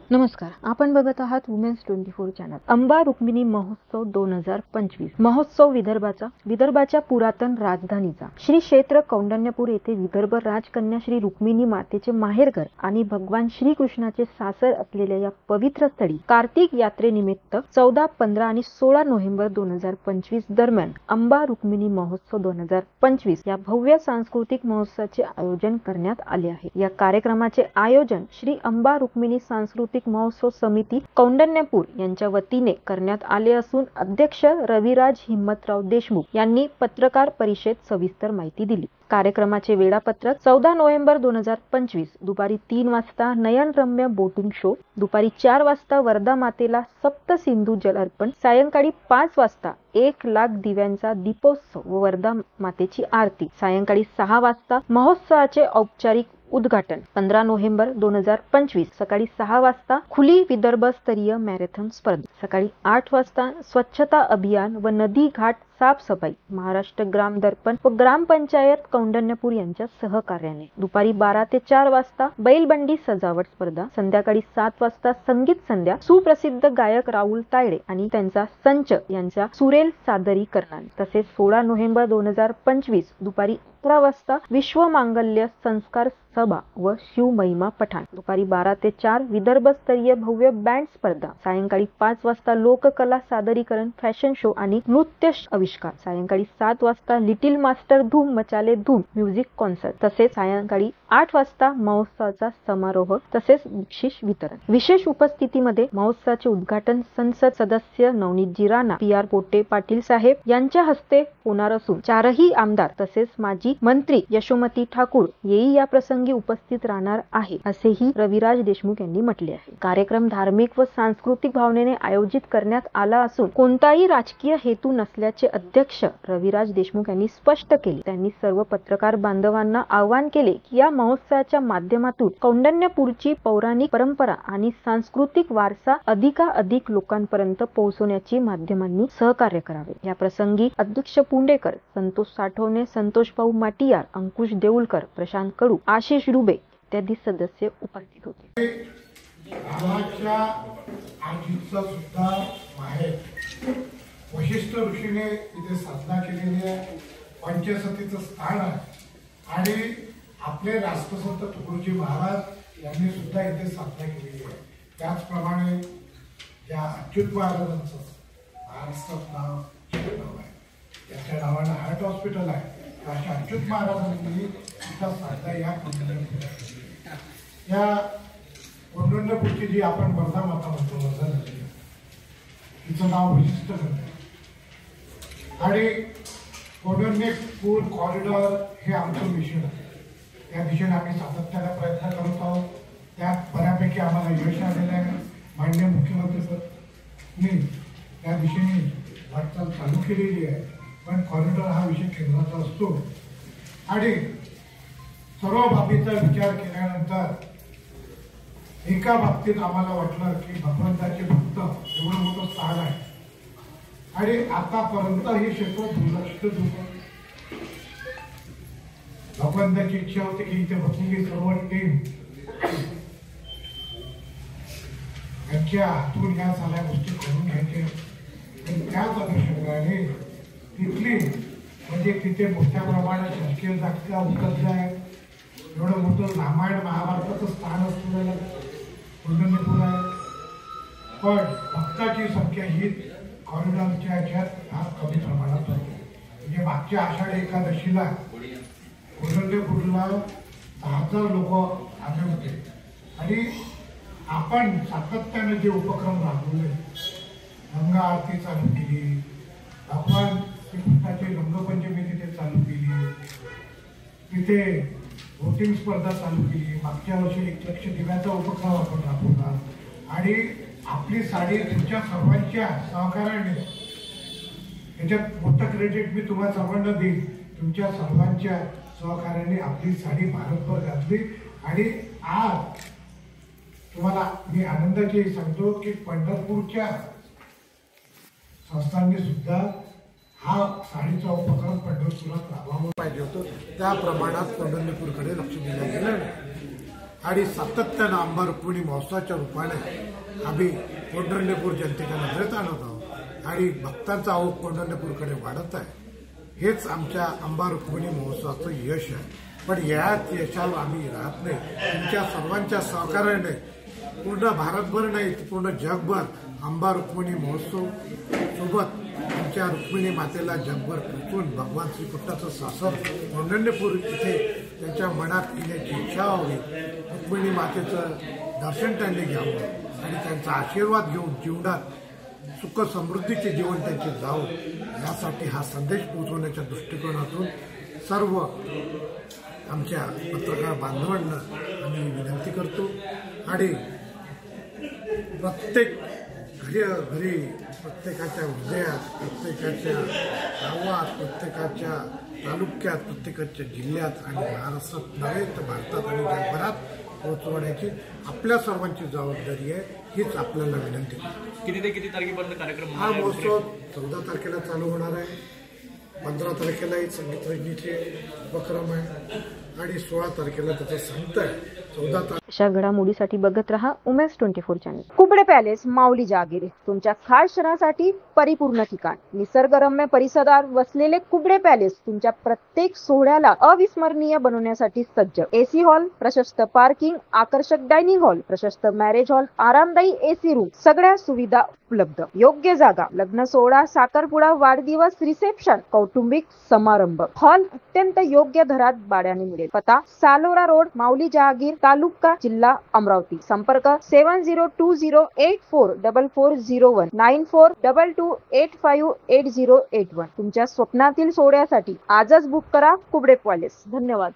नमस्कार, आपण बघत आहात वुमेन्स 24 चॅनल। अंबा रुक्मिणी महोत्सव 2025 महोत्सव विदर्भाच्या पुरातन राजधानीचा श्री क्षेत्र कौंडण्यपूर येथे विदर्भ राजकन्या श्री रुक्मिणी मातेचे माहेरघर आणि भगवान श्रीकृष्णाचे सासर असलेल्या या पवित्र स्थळी कार्तिक यात्रेनिमित्त 14, 15 आणि 16 नोव्हेंबर 2025 दरम्यान अंबा रुक्मिणी महोत्सव 2025 या भव्य सांस्कृतिक महोत्सवाचे आयोजन करण्यात आले आहे। या कार्यक्रमाचे आयोजन श्री अंबा रुक्मिणी सांस्कृतिक महोत्सव समिती कौंडण्यपूर यांच्या वतीने करण्यात आले असून अध्यक्ष रविराज हिम्मतराव देशमुख यांनी पत्रकार परिषदेत सविस्तर माहिती दिली। कार्यक्रमाचे वेळापत्रक 14 नोव्हेंबर 2025 दुपारी 3 वाजता नयनरम्य बोटिंग शो, दुपारी 4 वाजता वर्धा मातेला सप्त सिंधू जल अर्पण, सायंकाळी 5 वाजता 1 लाख दिव्यांचा दीपोत्सव व वर्धा मातेची आरती, सायंकाळी 6 वाजता महोत्सवाचे औपचारिक उद्घाटन। 15 नोव्हेंबर 2025 सकाळी 6 वाजता खुली विदर्भ स्तरीय मॅरेथॉन स्पर्धा, सकाळी 8 वाजता स्वच्छता अभियान व नदी घाट साफसफाई महाराष्ट्र ग्राम दर्पण व ग्रामपंचायत कौंडण्यपूर यांच्या सहकार्याने, दुपारी 12 ते 4 वाजता बैलबंडी सजावट स्पर्धा, संध्याकाळी 7 वाजता संगीत संध्या सुप्रसिद्ध गायक राहुल तायडे आणि त्यांचा संच यांच्या सुरेल सादरीकरणाने, तसेच 16 नोव्हेंबर 2025 दुपारी 11 वाजता विश्व मांगल्य संस्कार सभा व शिव महिमा पठाण, दुपारी 12 ते 4 विदर्भ स्तरीय भव्य बँड स्पर्धा, सायंकाळी 5 वाजता लोककला सादरीकरण, फॅशन शो आणि नृत्य आविष्कार, सायंकाळी 7 वाजता लिटिल मास्टर धूम मचाले धूम म्युझिक कॉन्सर्ट, तसेच सायंकाळी 8 वाजता महोत्सवाचा समारोह तसेच बक्षीस वितरण। विशेष उपस्थितीमध्ये महोत्सवाचे उद्घाटन संसद सदस्य नवनीतजी राणा, PR पोटे पाटील साहेब यांच्या हस्ते होणार असून 4ही आमदार तसेच माजी मंत्री यशोमती ठाकूर येई या प्रसंगी उपस्थित राहणार आहे, असेही रविराज देशमुख यांनी म्हटले आहे। कार्यक्रम धार्मिक व सांस्कृतिक भावनेने आयोजित करण्यात आला असून कोणताही राजकीय हेतू नसल्याचे अध्यक्ष रविराज देशमुख यांनी स्पष्ट केले। त्यांनी सर्व पत्रकार बांधवांना आवाहन केले की या महोत्सवाच्या माध्यमातून कौंडण्यपूरची पौराणिक परंपरा आणि सांस्कृतिक वारसा अधिकाधिक लोकांपर्यंत पोहोचवण्याची माध्यमांनी सहकार्य करावे। या प्रसंगी अध्यक्ष पुंडेकर, संतोष साठवणे, संतोष भाऊ माटियार, अंकुश देऊळकर, प्रशांत कडू, आशिष रुबे इत्यादी सदस्य उपस्थित होते। वशिष्ठ ऋषीने इथे साधना केलेली आहे, पंचसतीचं स्थान आहे आणि आपले राष्ट्रसंत तुकडोजी महाराज यांनी सुद्धा इथे साधना केलेली आहे। त्याचप्रमाणे या अच्युत महाराजांचं महाराष्ट्रात नाव आहे, त्याच्या नावानं हार्ट हॉस्पिटल आहे। अशा अच्युत महाराजांनी इथं साधना या कौंडण्यपूरची जी आपण वर्धा माता म्हणतो, वर्धा नदी, तिचं नाव विशिष्ट आहे आणि कौंडण्यपूर कॉरिडॉर हे आमचं मिशन आहे। त्या दिशेने आम्ही सातत्याने प्रयत्न करत आहोत, त्यात बऱ्यापैकी आम्हाला यश आलेलं आहे। माननीय मुख्यमंत्री त्या दिशेने वाटचाल चालू केलेली आहे, पण कॉरिडॉर हा विषय केंद्राचा असतो आणि सर्व बाबीचा विचार केल्यानंतर एका बाबतीत आम्हाला वाटलं की भगवंताचे भक्त एवढं मोठं स्थान आहे आणि आतापर्यंत हे क्षेत्र दुर्लक्षित होतं। भगवंताची इच्छा होती की इथे बसलेली सर्व टीम यांच्या हातून या सगळ्या गोष्टी करून घ्यायच्या, आणि त्याच अनुषंगाने तिथली म्हणजे तिथे मोठ्या प्रमाणात शासकीय जागा उपलब्ध आहे। एवढं मोठं रामायण महाभारताचं स्थान असलेलं कौंडण्यपूर आहे, पण भक्ताची संख्या ही कॉरिडॉरच्या ह्याच्यात फार कमी प्रमाणात होती। म्हणजे मागच्या आषाढी एकादशीला कौंडण्यपूरला 10,000 लोक आले होते आणि आपण सातत्याने जे उपक्रम राबवले, गंगा आरती चालू केली, भगवान श्रीकृष्णाची रंगपंचमी तिथे चालू केली, तिथे बोटिंग स्पर्धा चालू केली, मागच्या वर्षी 1 लक्ष दिव्याचा उपक्रम आपण राबवला आणि आपली साडी तुमच्या सर्वांच्या सहकार्याने, त्याच्यात मोठं क्रेडिट मी तुम्हाला सर्वांना देईन, तुमच्या सर्वांच्या सहकार्याने आपली साडी भारतभर घातली आणि आज तुम्हाला मी आनंदाची सांगतो की पंढरपूरच्या संस्थांनी सुद्धा हा साडीचा उपक्रम पंढरपुरात राबवावा पाहिजे होतं, त्या प्रमाणात कौंडण्यपूरकडे लक्ष दिलं गेलं आणि सातत्यानं आंबा रुक्मिणी महोत्सवाच्या रूपाने आम्ही कौंढण्यपूर जनतेच्या नजरेत आणत आहोत आणि भक्तांचा ओघ कौंढण्यपूरकडे वाढत आहे. हेच आमच्या आंबा रुक्मिणी महोत्सवाचं यश आहे. पण याच यशावर आम्ही राहत नाही. तुमच्या सर्वांच्या सहकार्याने पूर्ण भारतभर नाही पूर्ण जगभर आंबा रुक्मिणी महोत्सव सोबत आमच्या रुक्मिणी मातेला जगभर पोचून भगवान श्रीकृष्णाचं सासर कौंढण्यपूर इथे त्यांच्या मनात येण्याची इच्छा व्हावी. रुक्मिणी मातेचं दर्शन त्यांनी घ्यावं आणि त्यांचा आशीर्वाद घेऊन जीवनात सुख समृद्धीचे जीवन त्यांचे जावं यासाठी हा संदेश पोहोचवण्याच्या दृष्टिकोनातून सर्व आमच्या पत्रकार बांधवांना आम्ही विनंती करतो आणि प्रत्येक घरी प्रत्येकाच्या हृदयात प्रत्येकाच्या गावात प्रत्येकाच्या तालुक्यात प्रत्येकाच्या जिल्ह्यात आणि महाराष्ट्रात नव्हे तर भारतात आणि जगभरात पोहोचवण्याची आपल्या सर्वांची जबाबदारी आहे. हीच आपल्याला विनंती आहे. किती ते किती तारखेपर्यंत कार्यक्रम हा महोत्सव 14 तारखेला चालू होणार आहे. 15 तारखेलाही संगीत रजनीचे उपक्रम आहे आणि 16 तारखेला त्याचा संत आहे. 14 तारखेला अशा घडामोडीसाठी बघत रहा उमेश 24 चॅनल. कुबडे पॅलेस माऊली जहागीर तुमच्या खास क्षणासाठी परिपूर्ण ठिकाण. निसर्गरम्य परिसरात वसलेले कुबडे पॅलेस तुमच्या प्रत्येक सोहळ्याला अविस्मरणीय बनवण्यासाठी सज्ज. एसी हॉल, प्रशस्त पार्किंग, आकर्षक डायनिंग हॉल, प्रशस्त मॅरेज हॉल, आरामदायी एसी रूम, सगळ्या सुविधा उपलब्ध. योग्य जागा, लग्न सोहळा, साखरपुडा, वाढदिवस, रिसेप्शन, कौटुंबिक समारंभ. हॉल अत्यंत योग्य दरात भाड्याने मिळेल. पता सालोरा रोड, माऊली जहागीर, तालुका, जिल्हा अमरावती. संपर्क 7020844401 9422858081. तुमच्या स्वप्नातील सोहळ्यासाठी आजच बुक करा कुबडे पॅलेस. धन्यवाद.